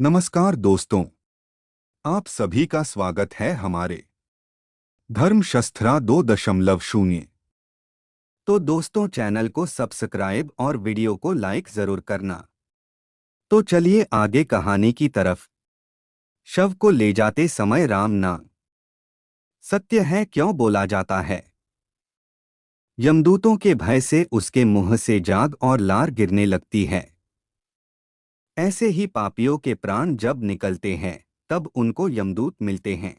नमस्कार दोस्तों, आप सभी का स्वागत है हमारे धर्मशस्त्रा 2.0। तो दोस्तों, चैनल को सब्सक्राइब और वीडियो को लाइक जरूर करना। तो चलिए आगे कहानी की तरफ। शव को ले जाते समय राम नाम सत्य है क्यों बोला जाता है? यमदूतों के भय से उसके मुंह से जाग और लार गिरने लगती है। ऐसे ही पापियों के प्राण जब निकलते हैं तब उनको यमदूत मिलते हैं।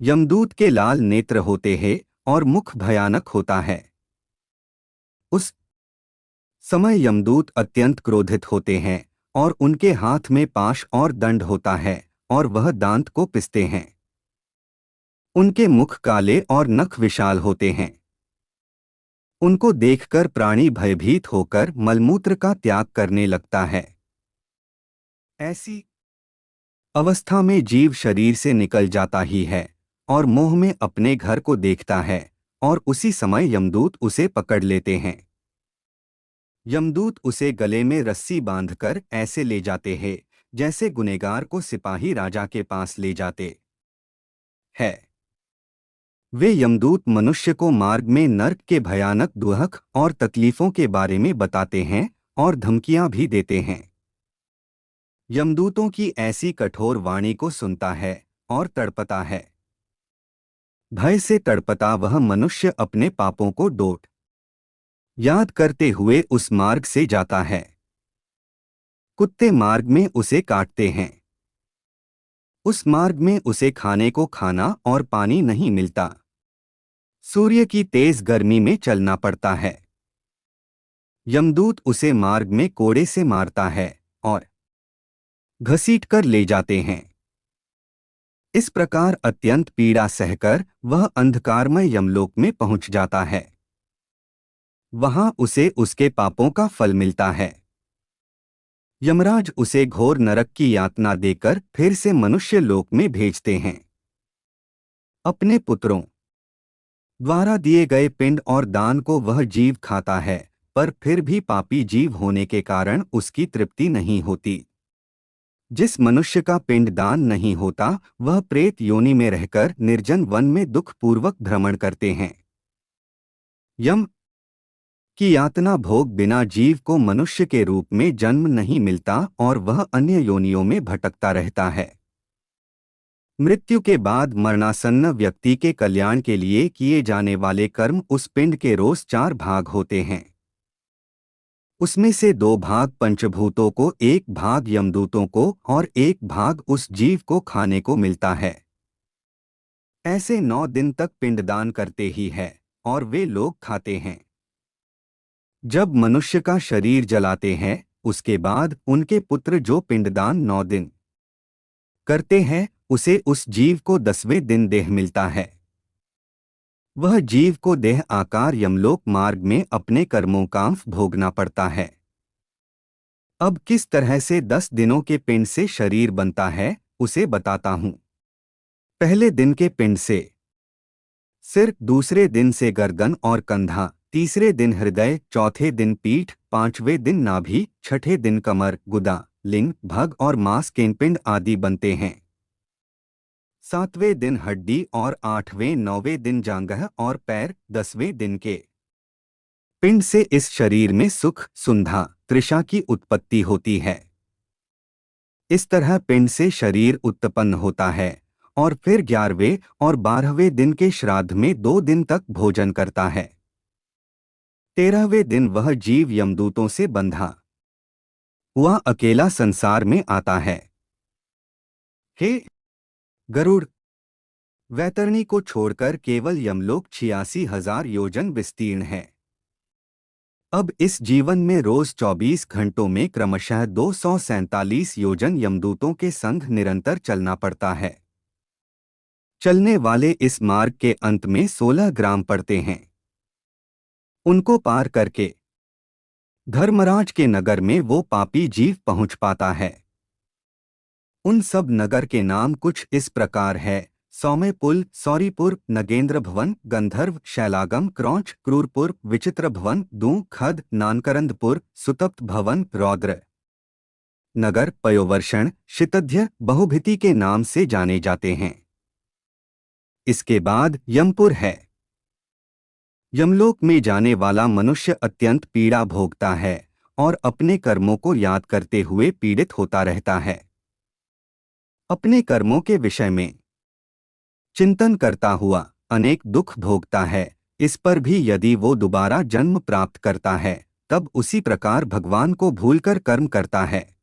यमदूत के लाल नेत्र होते हैं और मुख भयानक होता है। उस समय यमदूत अत्यंत क्रोधित होते हैं और उनके हाथ में पाश और दंड होता है और वह दांत को पिसते हैं। उनके मुख काले और नख विशाल होते हैं। उनको देखकर प्राणी भयभीत होकर मलमूत्र का त्याग करने लगता है। ऐसी अवस्था में जीव शरीर से निकल जाता ही है और मोह में अपने घर को देखता है और उसी समय यमदूत उसे पकड़ लेते हैं। यमदूत उसे गले में रस्सी बांधकर ऐसे ले जाते हैं जैसे गुनहगार को सिपाही राजा के पास ले जाते हैं। वे यमदूत मनुष्य को मार्ग में नर्क के भयानक दुख और तकलीफों के बारे में बताते हैं और धमकियां भी देते हैं। यमदूतों की ऐसी कठोर वाणी को सुनता है और तड़पता है। भय से तड़पता वह मनुष्य अपने पापों को डोट याद करते हुए उस मार्ग से जाता है। कुत्ते मार्ग में उसे काटते हैं। उस मार्ग में उसे खाने को खाना और पानी नहीं मिलता। सूर्य की तेज गर्मी में चलना पड़ता है। यमदूत उसे मार्ग में कोड़े से मारता है और घसीटकर ले जाते हैं। इस प्रकार अत्यंत पीड़ा सहकर वह अंधकारमय यमलोक में पहुंच जाता है। वहां उसे उसके पापों का फल मिलता है। यमराज उसे घोर नरक की यातना देकर फिर से मनुष्य लोक में भेजते हैं। अपने पुत्रों द्वारा दिए गए पिंड और दान को वह जीव खाता है, पर फिर भी पापी जीव होने के कारण उसकी तृप्ति नहीं होती। जिस मनुष्य का पिंड दान नहीं होता वह प्रेत योनि में रहकर निर्जन वन में दुख पूर्वक भ्रमण करते हैं। यम की यातना भोग बिना जीव को मनुष्य के रूप में जन्म नहीं मिलता और वह अन्य योनियों में भटकता रहता है। मृत्यु के बाद मरणासन्न व्यक्ति के कल्याण के लिए किए जाने वाले कर्म उस पिंड के रोज 4 भाग होते हैं। उसमें से 2 भाग पंचभूतों को, 1 भाग यमदूतों को और 1 भाग उस जीव को खाने को मिलता है। ऐसे 9 दिन तक पिंडदान करते ही है और वे लोग खाते हैं। जब मनुष्य का शरीर जलाते हैं उसके बाद उनके पुत्र जो पिंडदान 9 दिन करते हैं उसे उस जीव को 10वें दिन देह मिलता है। वह जीव को देह आकार यमलोक मार्ग में अपने कर्मों का भोगना पड़ता है। अब किस तरह से 10 दिनों के पिंड से शरीर बनता है उसे बताता हूँ। पहले दिन के पिंड से सिर, दूसरे दिन से गर्दन और कंधा, तीसरे दिन हृदय, चौथे दिन पीठ, 5वें दिन नाभि, छठे दिन कमर, गुदा, लिंग, भग और मांस केंद्रपिंड आदि बनते हैं। 7वें दिन हड्डी और 8वें 9वें दिन जांघ और पैर, 10वें दिन के पिंड से इस शरीर में सुख, सुंधा, तृषा की उत्पत्ति होती है। इस तरह पिंड से शरीर उत्पन्न होता है और फिर 11वें और 12वें दिन के श्राद्ध में 2 दिन तक भोजन करता है। 13वें दिन वह जीव यमदूतों से बंधा हुआ अकेला संसार में आता है। हे गरुड़, वैतरणी को छोड़कर केवल यमलोक 86,000 योजन विस्तीर्ण है। अब इस जीवन में रोज 24 घंटों में क्रमशः 247 योजन यमदूतों के संग निरंतर चलना पड़ता है। चलने वाले इस मार्ग के अंत में 16 ग्राम पड़ते हैं। उनको पार करके धर्मराज के नगर में वो पापी जीव पहुंच पाता है। उन सब नगर के नाम कुछ इस प्रकार है: सौम्यपुल, सौरीपुर, नगेंद्र भवन, गंधर्व, शैलागम, क्रौंच, क्रूरपुर, विचित्र भवन, दूं, खद, नानकरंदपुर, सुतप्त भवन, रौद्र। नगर पयोवर्षण शितध्य बहुभिति के नाम से जाने जाते हैं। इसके बाद यमपुर है। यमलोक में जाने वाला मनुष्य अत्यंत पीड़ा भोगता है और अपने कर्मों को याद करते हुए पीड़ित होता रहता है। अपने कर्मों के विषय में चिंतन करता हुआ अनेक दुख भोगता है। इस पर भी यदि वो दोबारा जन्म प्राप्त करता है तब उसी प्रकार भगवान को भूलकर कर्म करता है।